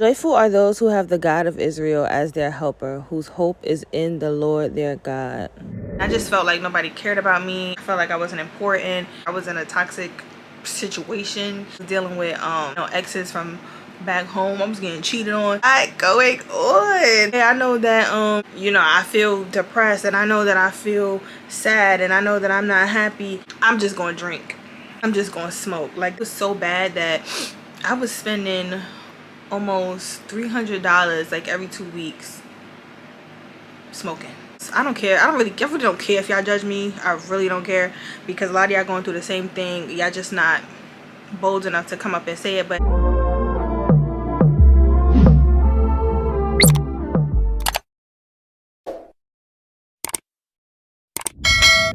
Joyful are those who have the God of Israel as their helper, whose hope is in the Lord their God. I just felt like nobody cared about me. I felt like I wasn't important. I was in a toxic situation, dealing with exes from back home. I was getting cheated on. What's going on? I know that I feel depressed, and I know that I feel sad, and I know that I'm not happy. I'm just gonna drink. I'm just gonna smoke. Like, it was so bad that I was spending almost $300 like every 2 weeks smoking. I don't care. I really don't care if y'all judge me. I really don't care, because a lot of y'all going through the same thing. Y'all just not bold enough to come up and say it. But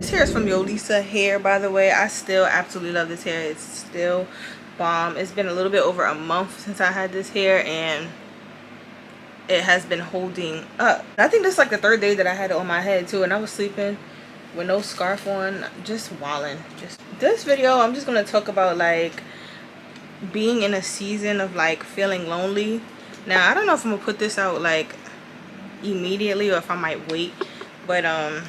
this hair is from Yolisa hair, by the way. I still absolutely love this hair. It's still bomb. It's been a little bit over a month since I had this hair, and it has been holding up. I think this is like the 3rd day that I had it on my head too, and I was sleeping with no scarf on, just wilding. Just this video, I'm just gonna talk about like being in a season of like feeling lonely. Now I don't know if I'm gonna put this out like immediately or if I might wait, but I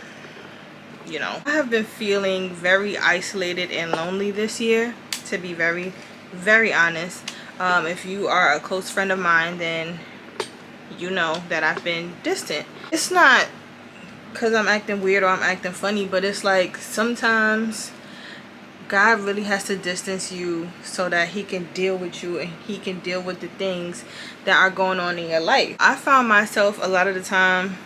have been feeling very isolated and lonely this year, to be very, very honest. If you are a close friend of mine, then you know that I've been distant. It's not because I'm acting weird or I'm acting funny, but it's like sometimes God really has to distance you so that he can deal with you, and he can deal with the things that are going on in your life. I found myself a lot of the time,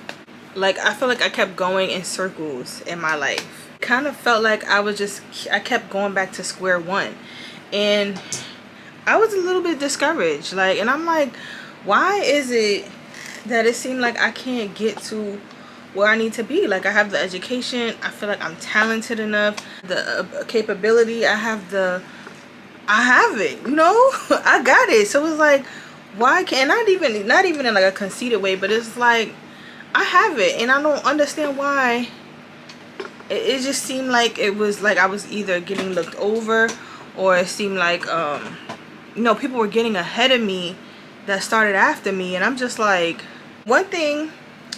like, I feel like I kept going in circles in my life. Kind of felt like I kept going back to square one, and I was a little bit discouraged. Like, and I'm like, why is it that it seemed like I can't get to where I need to be? Like, I have the education, I feel like I'm talented enough, the capability, I have it, I got it. So it's like, why can't, not even in like a conceited way, but it's like I have it, and I don't understand why. It just seemed like it was like I was either getting looked over, or it seemed like people were getting ahead of me that started after me. And I'm just like, one thing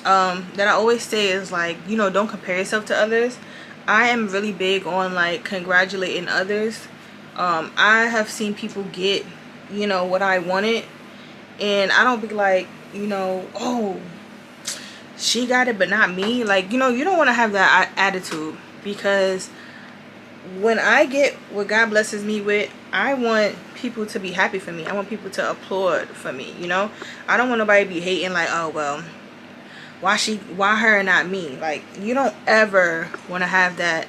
that I always say is like, don't compare yourself to others. I am really big on like congratulating others. I have seen people get what I wanted, and I don't be like, oh, she got it but not me. Like, you don't want to have that attitude, because when I get what God blesses me with, I want people to be happy for me. I want people to applaud for me. I don't want nobody to be hating like, oh well, why her and not me? Like, you don't ever want to have that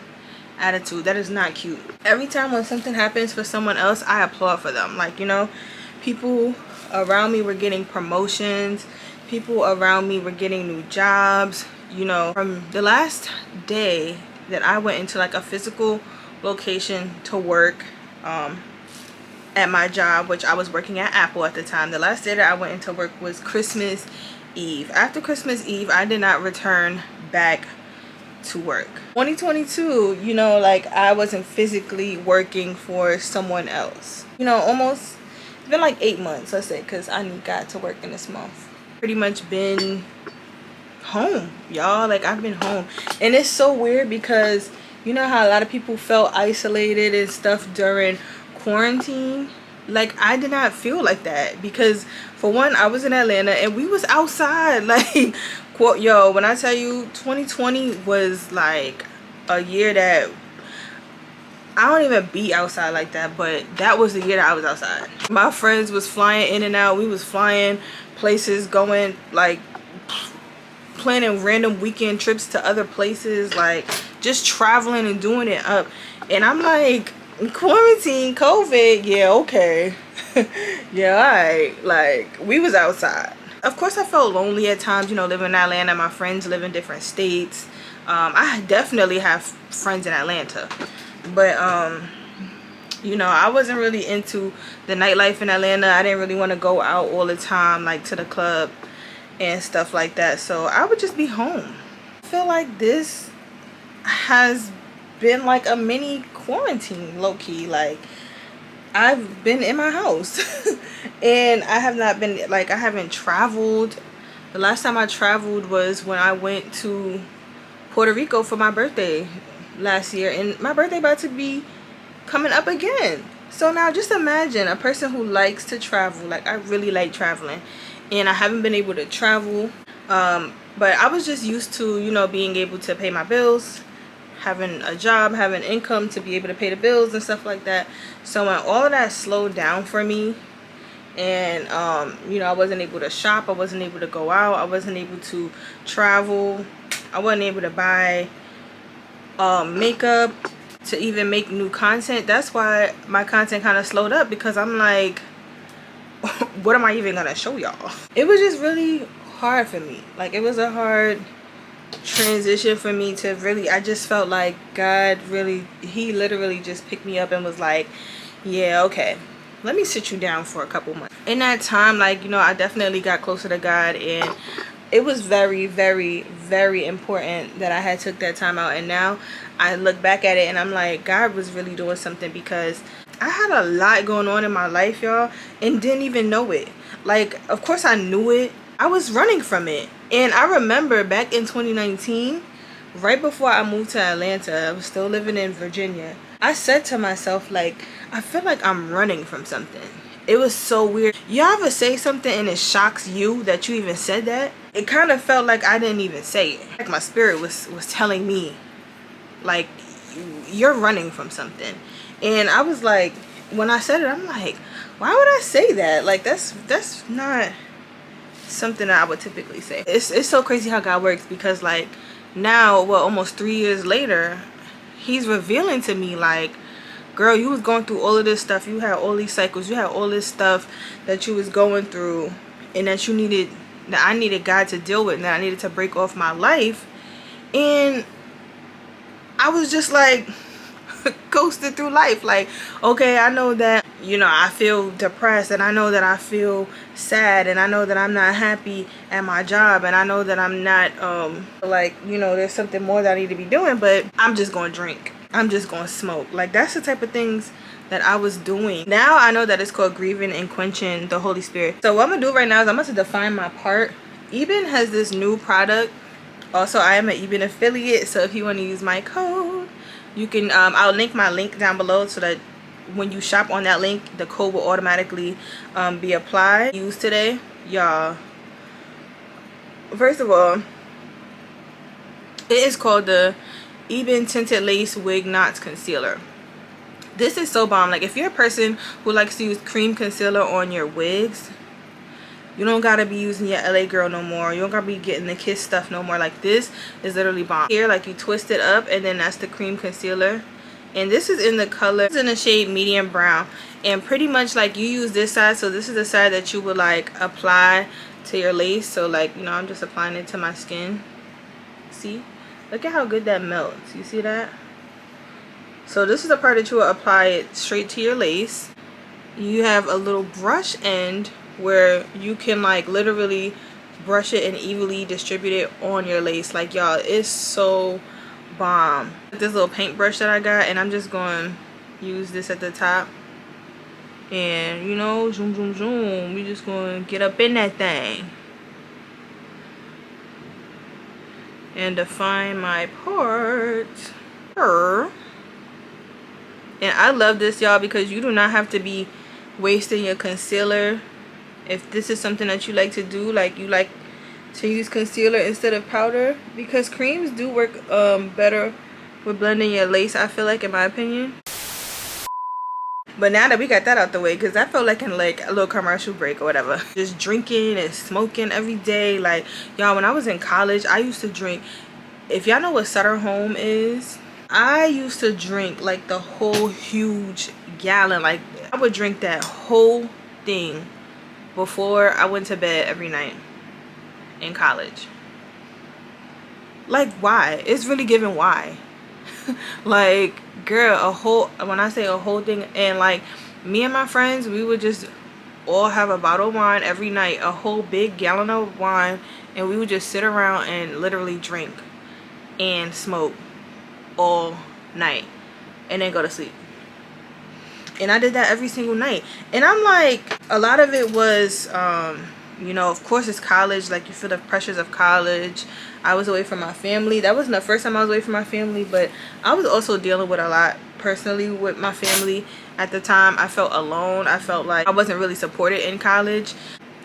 attitude. That is not cute. Every time when something happens for someone else, I applaud for them. Like, people around me were getting promotions, people around me were getting new jobs. From the last day that I went into like a physical location to work at my job, which I was working at Apple at the time, the last day that I went into work was Christmas Eve. After Christmas Eve, I did not return back to work. 2022, like, I wasn't physically working for someone else. Almost, it's been like 8 months, let's say, because I got to work in this month. Pretty much been home, y'all. Like, I've been home, and it's so weird because you know how a lot of people felt isolated and stuff during quarantine. Like, I did not feel like that, because for one, I was in Atlanta and we was outside. Like, quote, yo, when I tell you 2020 was like a year that I don't even be outside like that, but that was the year that I was outside. My friends was flying in and out. We was flying places, going like planning random weekend trips to other places, like just traveling and doing it up. And I'm like, quarantine, COVID, yeah, okay. Yeah, alright. Like, we was outside. Of course I felt lonely at times, living in Atlanta. My friends live in different states. I definitely have friends in Atlanta, but I wasn't really into the nightlife in Atlanta. I didn't really want to go out all the time, like to the club and stuff like that. So I would just be home. I feel like this has been like a mini quarantine, low-key. Like, I've been in my house. And I have not been, like, I haven't traveled. The last time I traveled was when I went to Puerto Rico for my birthday last year, and my birthday about to be coming up again. So now just imagine a person who likes to travel. Like, I really like traveling, and I haven't been able to travel. But I was just used to, you know, being able to pay my bills, having a job, having income to be able to pay the bills and stuff like that. So when all of that slowed down for me, and you know, I wasn't able to shop, I wasn't able to go out, I wasn't able to travel, I wasn't able to buy makeup, to even make new content. That's why my content kind of slowed up, because I'm like, what am I even gonna show y'all? It was just really hard for me. Like, it was a hard transition for me to really, I just felt like God really, he literally just picked me up and was like, yeah, okay, let me sit you down for a couple months. In that time, like, you know, I definitely got closer to God, and it was very, very, very important that I had took that time out. And now I look back at it and I'm like, God was really doing something, because I had a lot going on in my life, y'all, and didn't even know it. Like, of course I knew it, I was running from it. And I remember back in 2019, right before I moved to Atlanta, I was still living in Virginia, I said to myself, like, I feel like I'm running from something. It was so weird. Y'all ever say something and it shocks you that you even said that? It kind of felt like I didn't even say it. Like, my spirit was telling me, like, you're running from something. And I was like, when I said it, I'm like, why would I say that? Like, that's not something that I would typically say. It's so crazy how God works, because like now, well, almost 3 years later, he's revealing to me, like, girl, you was going through all of this stuff, you had all these cycles, you had all this stuff that you was going through, and that you needed, that I needed God to deal with, and that I needed to break off my life. And I was just like ghosted through life. Like, okay, I know that, you know, I feel depressed, and I know that I feel sad, and I know that I'm not happy at my job, and I know that I'm not like, you know, there's something more that I need to be doing, but I'm just gonna drink, I'm just gonna smoke. Like, that's the type of things that I was doing. Now I know that it's called grieving and quenching the Holy Spirit. So what I'm gonna do right now is I'm going to define my part. Eben has this new product. Also, I am an Eben affiliate, so if you want to use my code, you can, I'll link my link down below, so that when you shop on that link, the code will automatically be applied. Use today, y'all. First of all, it is called the Eben Tinted Lace Wig Knots Concealer. This is so bomb. Like, if you're a person who likes to use cream concealer on your wigs, you don't gotta be using your LA Girl no more. You don't gotta be getting the Kiss stuff no more. Like, this is literally bomb. Here, like, you twist it up, and then that's the cream concealer. And this is in the color, it's in the shade medium brown. And pretty much, like, you use this side, so this is the side that you would, like, apply to your lace. So, like, you know, I'm just applying it to my skin. See? Look at how good that melts. You see that? So this is the part that you will apply it straight to your lace. You have a little brush end where you can, like, literally brush it and evenly distribute it on your lace. Like, y'all, it's so bomb. This little paintbrush that I got, and I'm just going to use this at the top, and, you know, zoom zoom zoom, we just going to get up in that thing and define my part. And I love this, y'all, because you do not have to be wasting your concealer. If this is something that you like to do, like, you like to use concealer instead of powder, because creams do work better with blending your lace, I feel like, in my opinion. But now that we got that out the way, because I felt like in, like, a little commercial break or whatever, just drinking and smoking every day. Like, y'all, when I was in college, I used to drink. If y'all know what Sutter Home is, I used to drink, like, the whole huge gallon. Like, I would drink that whole thing before I went to bed every night in college. Like, why? It's really giving why. Like, girl, a whole, when I say a whole thing, and, like, me and my friends, we would just all have a bottle of wine every night, a whole big gallon of wine, and we would just sit around and literally drink and smoke all night and then go to sleep. And I did that every single night. And I'm like, a lot of it was, you know, of course it's college. Like, you feel the pressures of college. I was away from my family. That wasn't the first time I was away from my family, but I was also dealing with a lot personally with my family at the time. I felt alone. I felt like I wasn't really supported in college.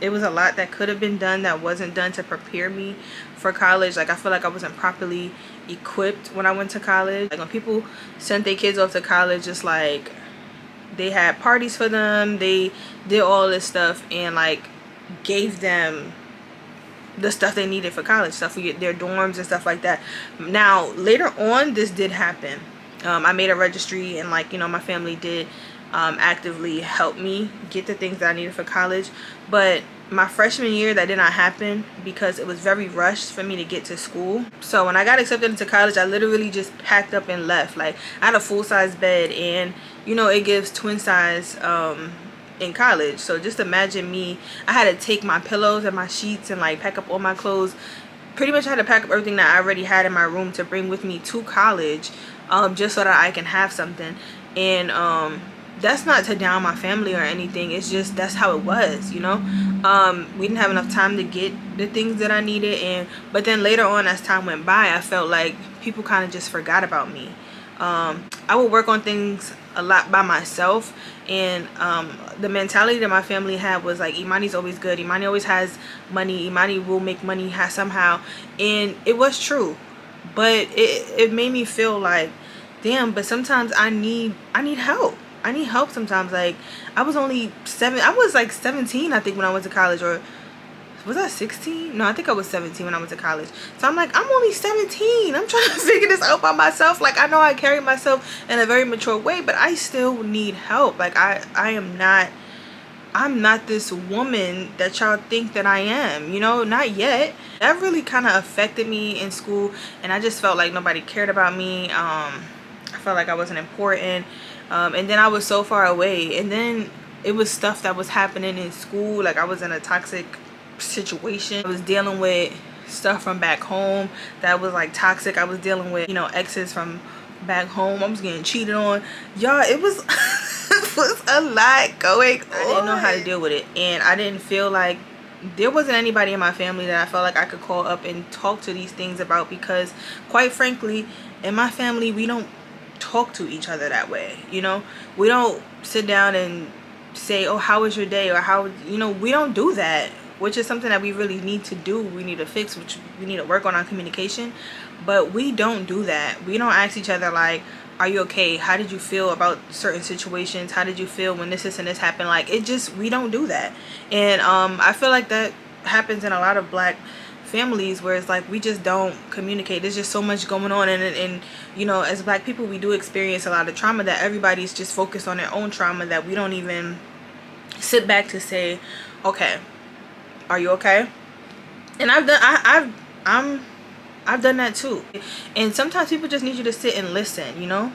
It was a lot that could have been done that wasn't done to prepare me for college. Like, I feel like I wasn't properly equipped when I went to college. Like, when people sent their kids off to college, it's like they had parties for them, they did all this stuff, and like gave them the stuff they needed for college, stuff for their dorms and stuff like that. Now later on, this did happen. I made a registry, and like, you know, my family did actively help me get the things that I needed for college. But my freshman year, that did not happen because it was very rushed for me to get to school. So when I got accepted into college, I literally just packed up and left. Like, I had a full-size bed, and you know, it gives twin size in college. So just imagine me, I had to take my pillows and my sheets and like pack up all my clothes. Pretty much I had to pack up everything that I already had in my room to bring with me to college, just so that I can have something. And that's not to down my family or anything. It's just, that's how it was, you know. We didn't have enough time to get the things that I needed. But then later on, as time went by, I felt like people kind of just forgot about me. I would work on things a lot by myself, and the mentality that my family had was like, Imani's always good, Imani always has money, Imani will make money somehow. And it was true, but it made me feel like, damn, but sometimes I need help. I need help sometimes. Like, I was like 17, I think, when I went to college. Or was I 16? No, I think I was 17 when I went to college. So I'm like, I'm only 17. I'm trying to figure this out by myself. Like, I know I carry myself in a very mature way, but I still need help. Like, I'm not this woman that y'all think that I am, you know, not yet. That really kind of affected me in school, and I just felt like nobody cared about me. I felt like I wasn't important. And then I was so far away, and then it was stuff that was happening in school. Like, I was in a toxic situation. I was dealing with stuff from back home that was like toxic. I was dealing with, you know, exes from back home. I was getting cheated on. Y'all, it was it was a lot going on. I didn't know how to deal with it, and I didn't feel like there wasn't anybody in my family that I felt like I could call up and talk to these things about, because quite frankly, in my family, we don't talk to each other that way, you know. We don't sit down and say, oh, how was your day, or how, you know, we don't do that, which is something that we really need to do. We need to fix, which we need to work on our communication. But we don't do that. We don't ask each other like, are you okay? How did you feel about certain situations? How did you feel when this and this happened? Like, it just, we don't do that. And I feel like that happens in a lot of black families, where it's like we just don't communicate. There's just so much going on, and you know, as black people, we do experience a lot of trauma that everybody's just focused on their own trauma, that we don't even sit back to say, okay, are you okay? And I've done that too. And sometimes people just need you to sit and listen, you know.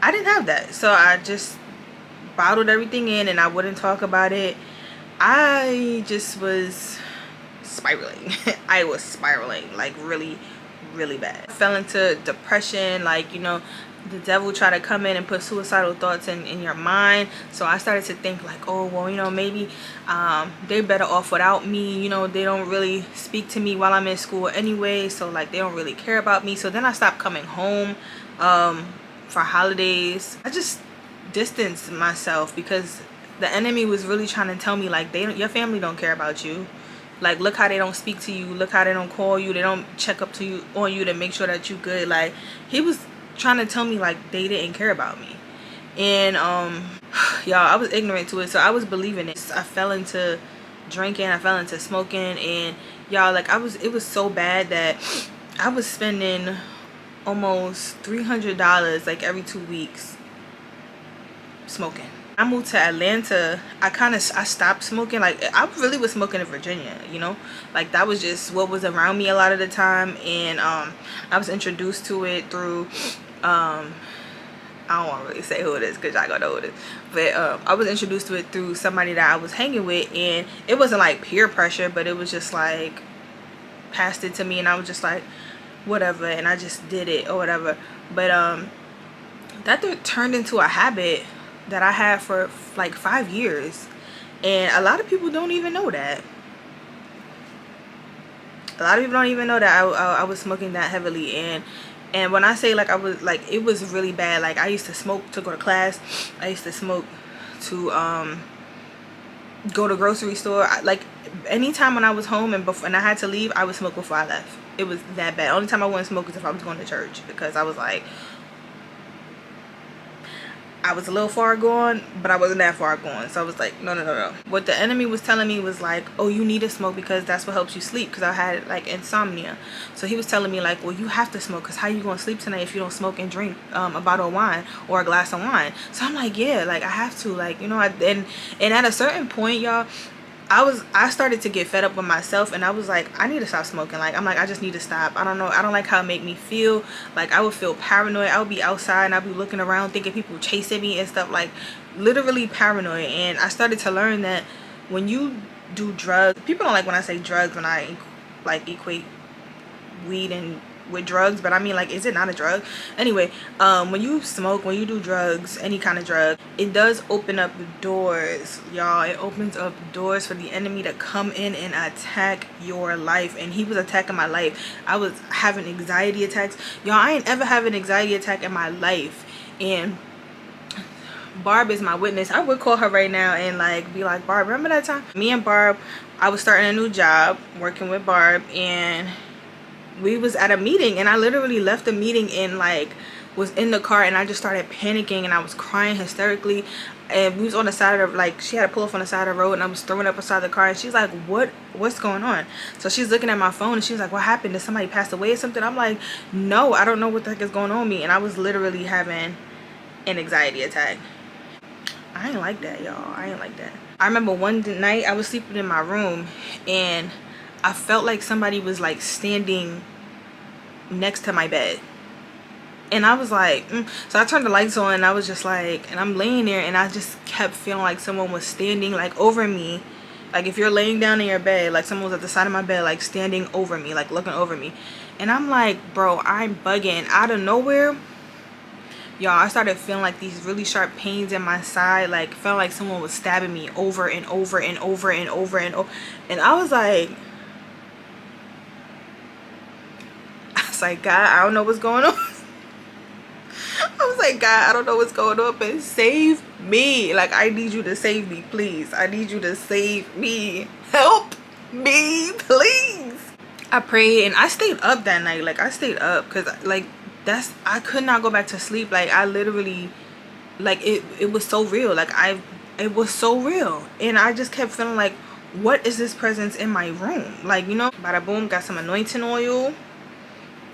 I didn't have that, so I just bottled everything in, and I wouldn't talk about it. I just was spiraling. I was spiraling like really, really bad. I fell into depression. Like, you know, the devil tried to come in and put suicidal thoughts in your mind. So I started to think like, oh, well, you know, maybe they're better off without me. You know, they don't really speak to me while I'm in school anyway, so like they don't really care about me. So then I stopped coming home for holidays. I just distanced myself, because the enemy was really trying to tell me like, your family don't care about you. Like, look how they don't speak to you, look how they don't call you, they don't check up on you to make sure that you good. Like, he was trying to tell me like they didn't care about me. And y'all, I was ignorant to it, so I was believing it. I fell into drinking, I fell into smoking, and y'all, like, it was so bad that I was spending almost $300 like every 2 weeks smoking. I moved to Atlanta, I stopped smoking. Like, I really was smoking in Virginia, you know, like that was just what was around me a lot of the time. And I was introduced to it through I don't want to really say who it is, because y'all gonna know who it is, but I was introduced to it through somebody that I was hanging with, and it wasn't like peer pressure, but it was just like passed it to me, and I was just like, whatever, and I just did it or whatever. But that turned into a habit that I had for like 5 years. And a lot of people don't even know that. A lot of people don't even know that I was smoking that heavily. And when I say like I was like, it was really bad. Like I used to smoke to go to class. I used to smoke to go to grocery store. Like anytime when I was home and I had to leave, I would smoke before I left. It was that bad. Only time I wouldn't smoke is if I was going to church, because I was like, I was a little far gone, but I wasn't that far gone. So I was like, no, no, no, no. What the enemy was telling me was like, oh, you need to smoke because that's what helps you sleep, because I had like insomnia. So he was telling me like, well, you have to smoke, because how you going to sleep tonight if you don't smoke and drink a bottle of wine or a glass of wine? So I'm like, yeah, like I have to, like, you know. And at a certain point, y'all, I started to get fed up with myself, and I was like, I need to stop smoking. Like, I'm like, I just need to stop. I don't know, I don't like how it made me feel. Like I would feel paranoid. I would be outside and I'd be looking around thinking people chasing me and stuff, like literally paranoid. And I started to learn that when you do drugs, people don't like when I say drugs, when I like equate weed and with drugs, but I mean, like, is it not a drug? Anyway, when you smoke, when you do drugs, any kind of drug, it does open up doors, y'all. It opens up doors for the enemy to come in and attack your life. And he was attacking my life. I was having anxiety attacks, y'all. I ain't ever had an anxiety attack in my life. And Barb is my witness. I would call her right now and like be like, Barb, remember that time? Me and Barb, I was starting a new job working with Barb, and we was at a meeting, and I literally left the meeting and like was in the car, and I just started panicking and I was crying hysterically. And we was on the side of, like, she had to pull off on the side of the road, and I was throwing up beside the car, and she's like, what's going on? So she's looking at my phone and she was like, what happened? Did somebody pass away or something? I'm like, no, I don't know what the heck is going on with me. And I was literally having an anxiety attack. I ain't like that, y'all. I ain't like that. I remember one night I was sleeping in my room, and I felt like somebody was like standing next to my bed. And I was like, so I turned the lights on, and I was just like, and I'm laying there, and I just kept feeling like someone was standing like over me. Like if you're laying down in your bed, like someone was at the side of my bed, like standing over me, like looking over me. And I'm like, bro, I'm bugging. Out of nowhere, y'all, I started feeling like these really sharp pains in my side. Like felt like someone was stabbing me over and over and over and over and over. And I was like, God, I don't know what's going on. I was like, God, I don't know what's going on, but save me. Like, I need you to save me, please. I need you to save me. Help me, please. I prayed, and I stayed up that night. Like, I stayed up because, like, I could not go back to sleep. Like, I literally, like, it was so real. Like, it was so real. And I just kept feeling like, what is this presence in my room? Like, you know, bada boom, got some anointing oil.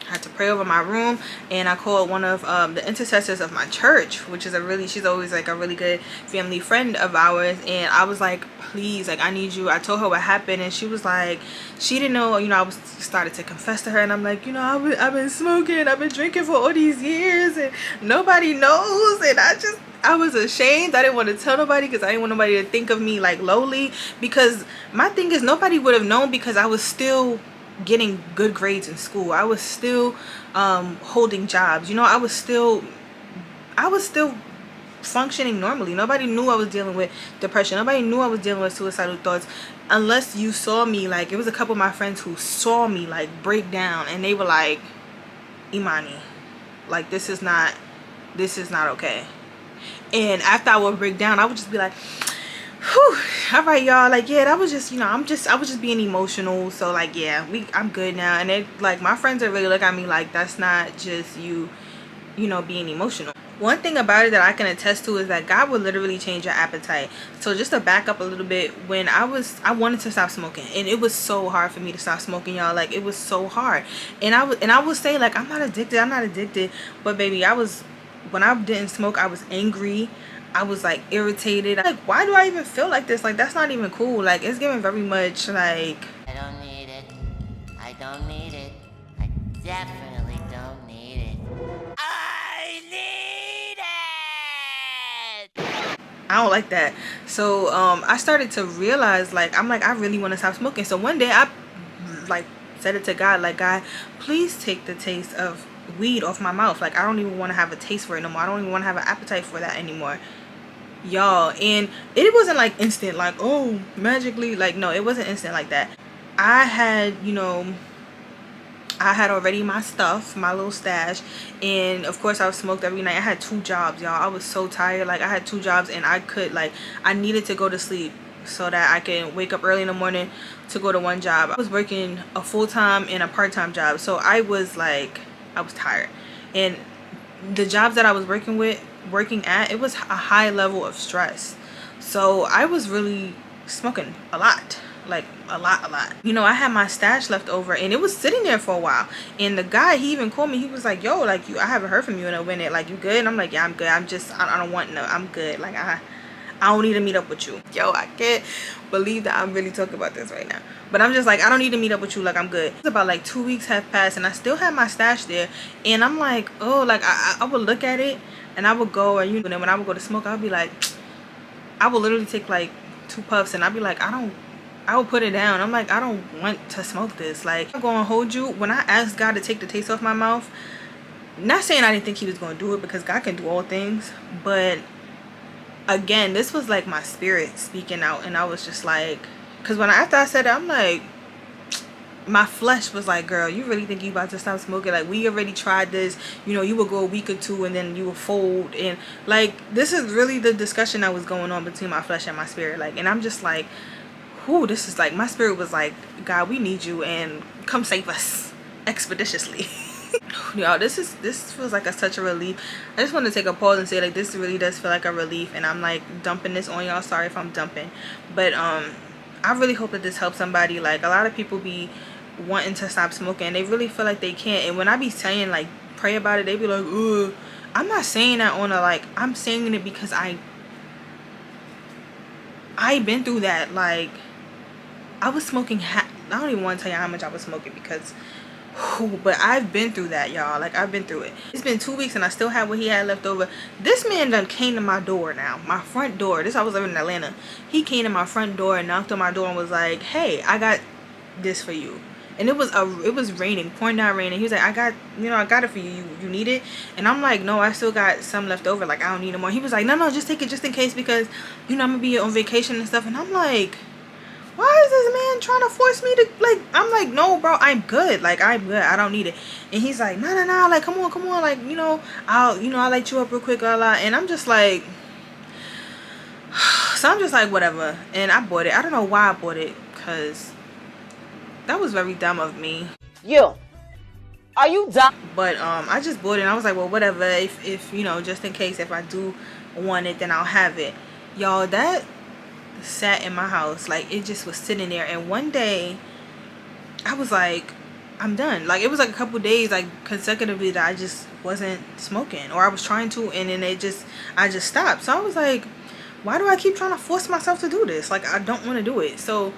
I had to pray over my room, and I called one of the intercessors of my church, which is she's always like a really good family friend of ours. And I was like, please, like, I need you. I told her what happened, and she was like, she didn't know, you know. I was started to confess to her, and I'm like, you know, I've been smoking, I've been drinking for all these years, and nobody knows. And I was ashamed. I didn't want to tell nobody because I didn't want nobody to think of me like lowly, because my thing is, nobody would have known, because I was still getting good grades in school. I was still holding jobs, you know. I was still functioning normally. Nobody knew I was dealing with depression. Nobody knew I was dealing with suicidal thoughts, unless you saw me. Like, it was a couple of my friends who saw me like break down, and they were like, Imani, like, this is not okay. And after I would break down, I would just be like, whew, all right, y'all, like, yeah, that was just, you know, I was just being emotional. So like, yeah, I'm good now. And it, like, my friends are really looking at me like, that's not just you know, being emotional. One thing about it that I can attest to is that God will literally change your appetite. So just to back up a little bit, when I wanted to stop smoking, and it was so hard for me to stop smoking, y'all. Like, it was so hard. And I would say, like, I'm not addicted, but baby, when I didn't smoke, I was angry. I was like irritated. Like, why do I even feel like this? Like, that's not even cool. Like, it's giving very much like, I don't need it. I don't need it. I definitely don't need it. I need it! I don't like that. So I started to realize, like, I'm like, I really want to stop smoking. So one day I like said it to God, like, God, please take the taste of weed off my mouth. Like, I don't even want to have a taste for it no more. I don't even want to have an appetite for that anymore. y'all. And it wasn't like instant, like, oh, magically, like, no, it wasn't instant like that. I had, you know, I had already my stuff, my little stash, and of course I was smoked every night. I had 2 jobs, y'all. I was so tired. Like, I had 2 jobs, and I could, like, I needed to go to sleep so that I can wake up early in the morning to go to one job. I was working a full-time and a part-time job, so I was like, I was tired. And the jobs that I was working at, it was a high level of stress. So I was really smoking a lot, like a lot. You know, I had my stash left over, and it was sitting there for a while. And the guy, he even called me. He was like, "Yo, like, I haven't heard from you in a minute. Like, you good?" And I'm like, "Yeah, I'm good. I don't want no. I'm good. Like, I don't need to meet up with you." Yo, I can't believe that I'm really talking about this right now. But I'm just like, I don't need to meet up with you. Like, I'm good. It's about like 2 weeks have passed, and I still had my stash there. And I'm like, oh, like, I would look at it, and I would go, and you know, and then when I would go to smoke, I'd be like, I would literally take like 2 puffs, and I'd be like, I would put it down. I'm like, I don't want to smoke this. Like, I'm gonna hold you. When I asked God to take the taste off my mouth, not saying I didn't think he was gonna do it, because God can do all things, but again, this was like my spirit speaking out. And I was just like, because after I said it, I'm like, my flesh was like, girl, you really think you about to stop smoking? Like, we already tried this. You know, you would go a week or two, and then you would fold. And like, this is really the discussion that was going on between my flesh and my spirit. Like, and I'm just like, whoo, this is like, my spirit was like, God, we need you, and come save us expeditiously. Y'all, this feels like such a relief. I just want to take a pause and say, like, this really does feel like a relief, and I'm like dumping this on y'all. Sorry if I'm dumping, but I really hope that this helps somebody. Like, a lot of people be wanting to stop smoking, they really feel like they can't. And when I be saying, like, pray about it, they be like, ugh. I'm not saying that on a, like, I'm saying it because I been through that. Like, I was smoking I don't even want to tell you how much I was smoking, because but I've been through that, y'all. Like, I've been through it. It's been 2 weeks, and I still have what he had left over. This man done came to my door now, my front door. I was living in Atlanta. He came to my front door and knocked on my door and was like, hey, I got this for you. And it was raining, pouring down rain, and he was like, I got it for you. You need it? And I'm like, no, I still got some left over. Like, I don't need no more. He was like, no, just take it just in case, because, you know, I'm gonna be on vacation and stuff. And I'm like, why is this man trying to force me to, like, I'm like, no, bro, I'm good. Like, I'm good. I don't need it. And he's like, no, like, come on, like, I'll light you up real quick, and I'm just like, so I'm just like, whatever. And I bought it. I don't know why I bought it, because that was very dumb of me. You, are you dumb? But I just bought it, and I was like, well, whatever. If just in case, if I do want it, then I'll have it. Y'all, that sat in my house. Like, it just was sitting there. And one day I was like, I'm done. Like, it was like a couple days, like, consecutively, that I just wasn't smoking, or I was trying to, and then I just stopped. So I was like, why do I keep trying to force myself to do this? Like, I don't want to do it. So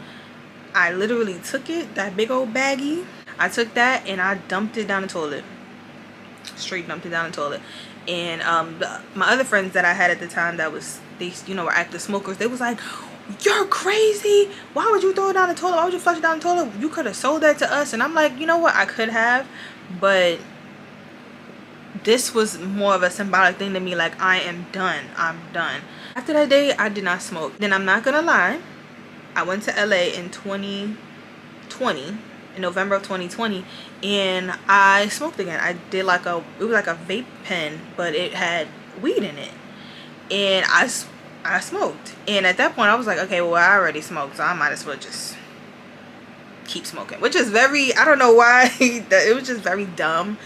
I literally took it, that big old baggie, I took that and I dumped it down the toilet. Straight dumped it down the toilet. And my other friends that I had at the time, they were active smokers, they was like, you're crazy. Why would you throw it down the toilet? Why would you flush it down the toilet? You could have sold that to us. And I'm like, you know what? I could have, but this was more of a symbolic thing to me. Like, I am done. I'm done. After that day, I did not smoke. Then, I'm not gonna lie, I went to LA in 2020, in November of 2020, and I smoked again. I did it was like a vape pen, but it had weed in it. And I smoked. And at that point, I was like, okay, well, I already smoked, so I might as well just keep smoking. Which is very, I don't know why, it was just very dumb.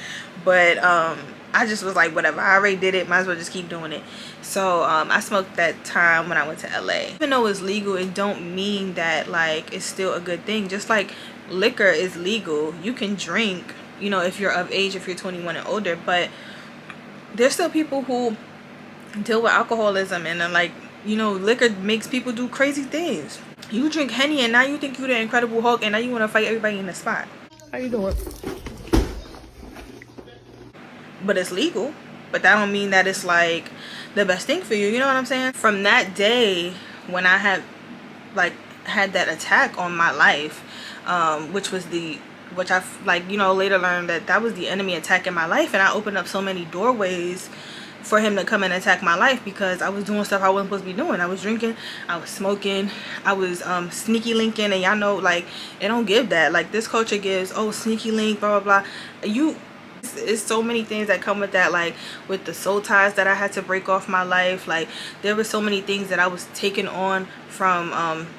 But I just was like, whatever, I already did it, might as well just keep doing it. So I smoked that time when I went to LA. Even though it's legal, it don't mean that, like, it's still a good thing. Just like liquor is legal, you can drink, if you're of age, if you're 21 and older. But there's still people who deal with alcoholism, and then, like, liquor makes people do crazy things. You drink Henny, and now you think you're the Incredible Hulk, and now you want to fight everybody in the spot. How you doing? But it's legal. But that don't mean that it's, like, the best thing for you. You know what I'm saying? From that day, when I had that attack on my life, which I've, later learned that was the enemy attacking my life, and I opened up so many doorways for him to come and attack my life because I was doing stuff I wasn't supposed to be doing. I was drinking, I was smoking, I was sneaky linking, and y'all know, like, it don't give that. Like, this culture gives, oh, sneaky link, blah blah blah. It's so many things that come with that, like with the soul ties that I had to break off my life. Like, there were so many things that I was taking on from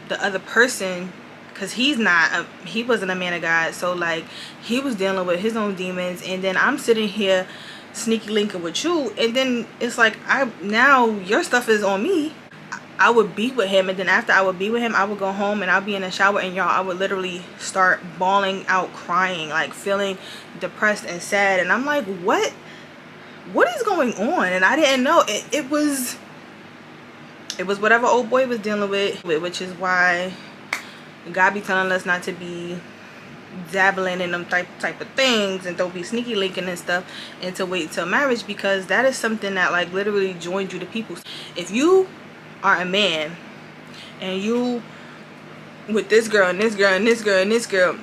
the other person, because he wasn't a man of God. So like, he was dealing with his own demons, and then I'm sitting here sneaky linking with you, and then it's like, now your stuff is on me. I would be with him, and then after I would be with him, I would go home and I'll be in the shower, and y'all, I would literally start bawling out, crying, like feeling depressed and sad. And I'm like, what is going on? And I didn't know. It was whatever old boy was dealing with, which is why God be telling us not to be dabbling in them type of things, and don't be sneaky linking and stuff, and to wait till marriage, because that is something that like literally joins you to people. If you are a man and you with this girl and this girl and this girl and this girl,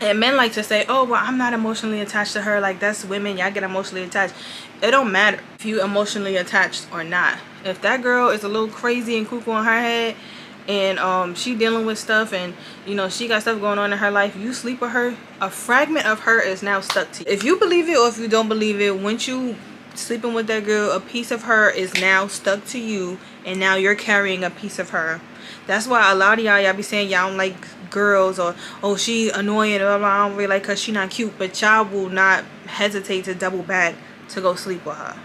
and men like to say, oh well, I'm not emotionally attached to her, like that's women, y'all get emotionally attached. It don't matter if you emotionally attached or not. If that girl is a little crazy and cuckoo on her head, and she dealing with stuff, and you know she got stuff going on in her life, you sleep with her, a fragment of her is now stuck to you. If you believe it or if you don't believe it, once you sleeping with that girl, a piece of her is now stuck to you, and now you're carrying a piece of her. That's why a lot of y'all be saying y'all don't like girls, or oh, she annoying, or I don't really like her, she not cute, but y'all will not hesitate to double back to go sleep with her.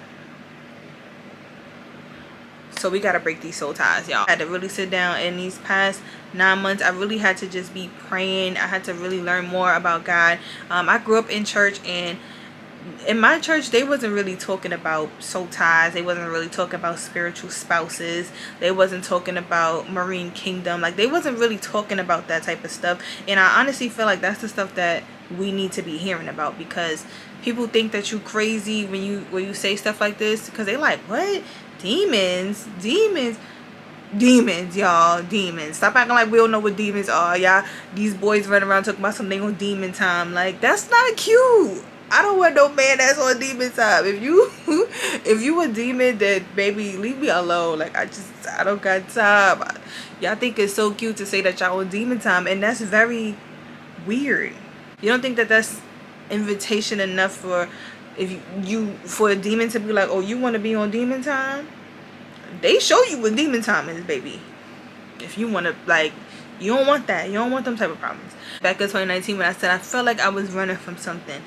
So we got to break these soul ties, y'all. I had to really sit down in these past 9 months. I really had to just be praying. I had to really learn more about God. I grew up in church, and in my church they wasn't really talking about soul ties. They wasn't really talking about spiritual spouses. They wasn't talking about marine kingdom. Like, they wasn't really talking about that type of stuff. And I honestly feel like that's the stuff that we need to be hearing about, because people think that you crazy when you say stuff like this, because they like, what? Demons, y'all, demons. Stop acting like we don't know what demons are, y'all. These boys running around talking about something on demon time. Like, that's not cute. I don't want no man that's on demon time. If you a demon, then baby, leave me alone. Like, I don't got time. Y'all think it's so cute to say that y'all on demon time, and that's very weird. You don't think that that's invitation enough for for a demon to be like, oh, you want to be on demon time? They show you what demon time is, baby. If you want to, like, you don't want that. You don't want them type of problems. Back in 2019, when I said I felt like I was running from something,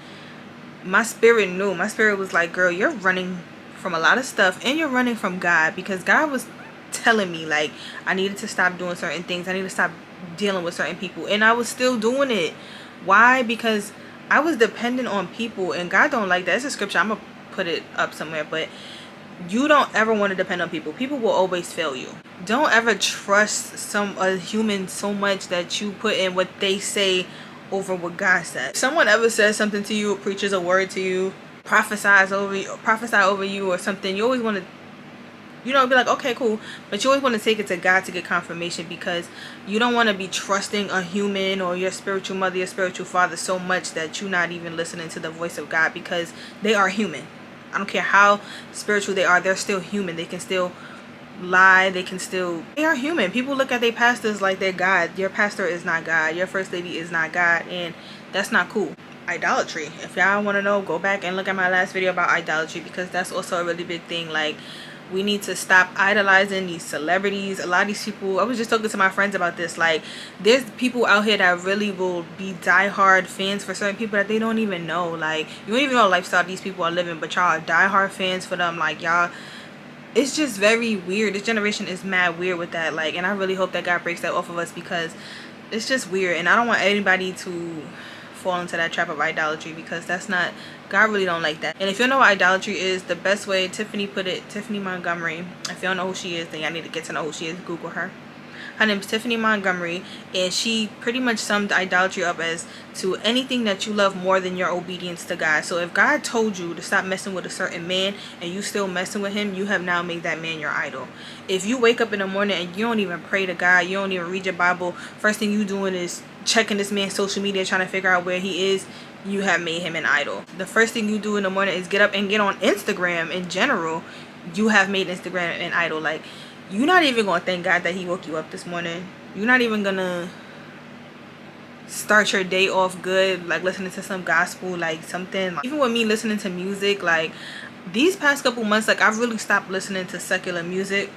my spirit knew. My spirit was like, girl, you're running from a lot of stuff, and you're running from God, because God was telling me, like, I needed to stop doing certain things. I need to stop dealing with certain people, and I was still doing it. Why? Because I was dependent on people, and God don't like that. It's a scripture. I'm gonna put it up somewhere, but you don't ever want to depend on people. People will always fail you. Don't ever trust a human so much that you put in what they say over what God said. If someone ever says something to you, preaches a word to you, prophesy over you or something, you always want to, be like, okay, cool, but you always want to take it to God to get confirmation, because you don't want to be trusting a human or your spiritual mother, your spiritual father so much that you're not even listening to the voice of God, because they are human. I don't care how spiritual they are, they're still human. They can still lie. They are human. People look at their pastors like they're God. Your pastor is not God. Your first lady is not God, and that's not cool. Idolatry. If y'all want to know, go back and look at my last video about idolatry, because that's also a really big thing. Like, we need to stop idolizing these celebrities. A lot of these people, I was just talking to my friends about this, like, there's people out here that really will be diehard fans for certain people that they don't even know. Like, you don't even know the lifestyle these people are living, but y'all are diehard fans for them. Like, y'all, it's just very weird. This generation is mad weird with that. Like, and I really hope that God breaks that off of us, because it's just weird, and I don't want anybody to fall into that trap of idolatry, because that's not, God really don't like that. And if you don't know what idolatry is, the best way, Tiffany put it, Tiffany Montgomery, if you don't know who she is, then y'all need to get to know who she is. Google her. Her name's Tiffany Montgomery, and she pretty much summed idolatry up as to anything that you love more than your obedience to God. So if God told you to stop messing with a certain man and you still messing with him, you have now made that man your idol. If you wake up in the morning and you don't even pray to God, you don't even read your Bible, first thing you doing is checking this man's social media, trying to figure out where he is, you have made him an idol. The first thing you do in the morning is get up and get on Instagram in general. You have made Instagram an idol. Like, you're not even gonna thank God that he woke you up this morning. You're not even gonna start your day off good, like listening to some gospel, like something. Even with me listening to music, like these past couple months, like I've really stopped listening to secular music.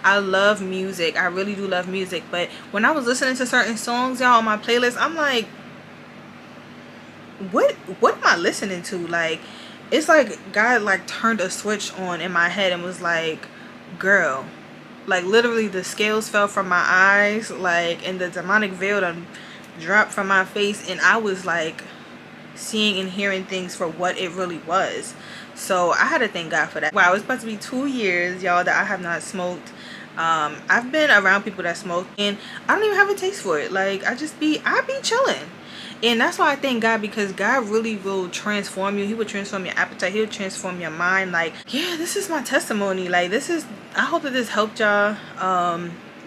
I love music, I really do love music, but when I was listening to certain songs, y'all, on my playlist, I'm like, what am I listening to? Like, it's like God like turned a switch on in my head and was like, girl, like literally the scales fell from my eyes, like, and the demonic veil done dropped from my face, and I was like seeing and hearing things for what it really was. So I had to thank God for that. Wow, it's about to be 2 years, y'all, that I have not smoked. I've been around people that smoke and I don't even have a taste for it. Like, I be chilling. And that's why I thank God, because God really will transform you. He will transform your appetite. He'll transform your mind. Like, yeah, this is my testimony. Like, I hope that this helped y'all.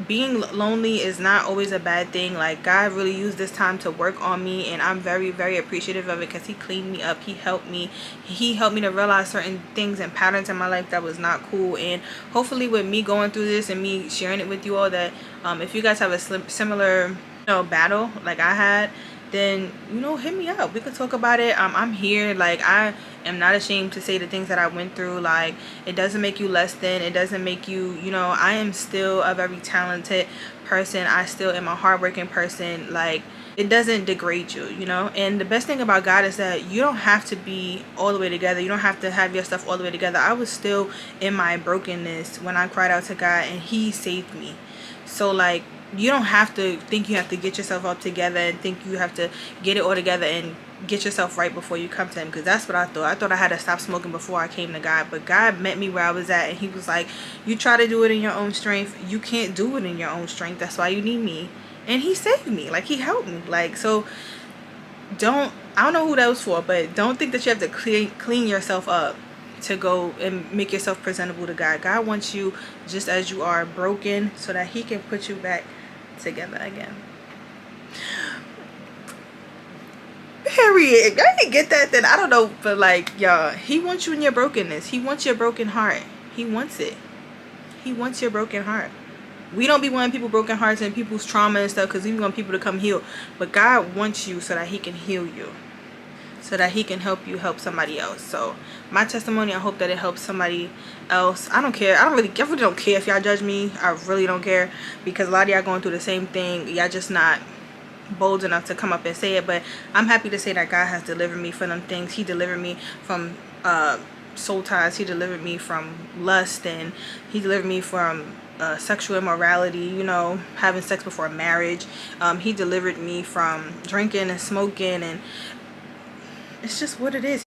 Being lonely is not always a bad thing. Like, God really used this time to work on me, and I'm very, very appreciative of it, because he cleaned me up. He helped me to realize certain things and patterns in my life that was not cool. And hopefully with me going through this and me sharing it with you all, that if you guys have a similar battle like I had, then hit me up. We could talk about it. I'm here. Like, I am not ashamed to say the things that I went through. Like, it doesn't make you less than. It doesn't make you, I am still a very talented person. I still am a hardworking person. Like, it doesn't degrade you, and the best thing about God is that you don't have to be all the way together. You don't have to have your stuff all the way together. I was still in my brokenness when I cried out to God, and he saved me. So, like, you don't have to think you have to get yourself up together and think you have to get it all together and get yourself right before you come to him, because that's what I thought I had to stop smoking before I came to God. But God met me where I was at, and he was like, you try to do it in your own strength, you can't do it in your own strength. That's why you need me. And he saved me. Like, he helped me. Like, so I don't know who that was for, but don't think that you have to clean yourself up to go and make yourself presentable to God. God wants you just as you are, broken, so that he can put you back together again. Period. I didn't get that then. I don't know, but like, y'all, he wants you in your brokenness. He wants your broken heart. He wants it. He wants your broken heart. We don't be wanting people broken hearts and people's trauma and stuff, because we want people to come heal. But God wants you so that he can heal you, so that he can help you help somebody else. So my testimony, I hope that it helps somebody else. I don't care. I really don't care if y'all judge me. I really don't care, because a lot of y'all going through the same thing. Y'all just not bold enough to come up and say it. But I'm happy to say that God has delivered me from them things. He delivered me from soul ties. He delivered me from lust, and he delivered me from sexual immorality, having sex before marriage. He delivered me from drinking and smoking, and it's just what it is.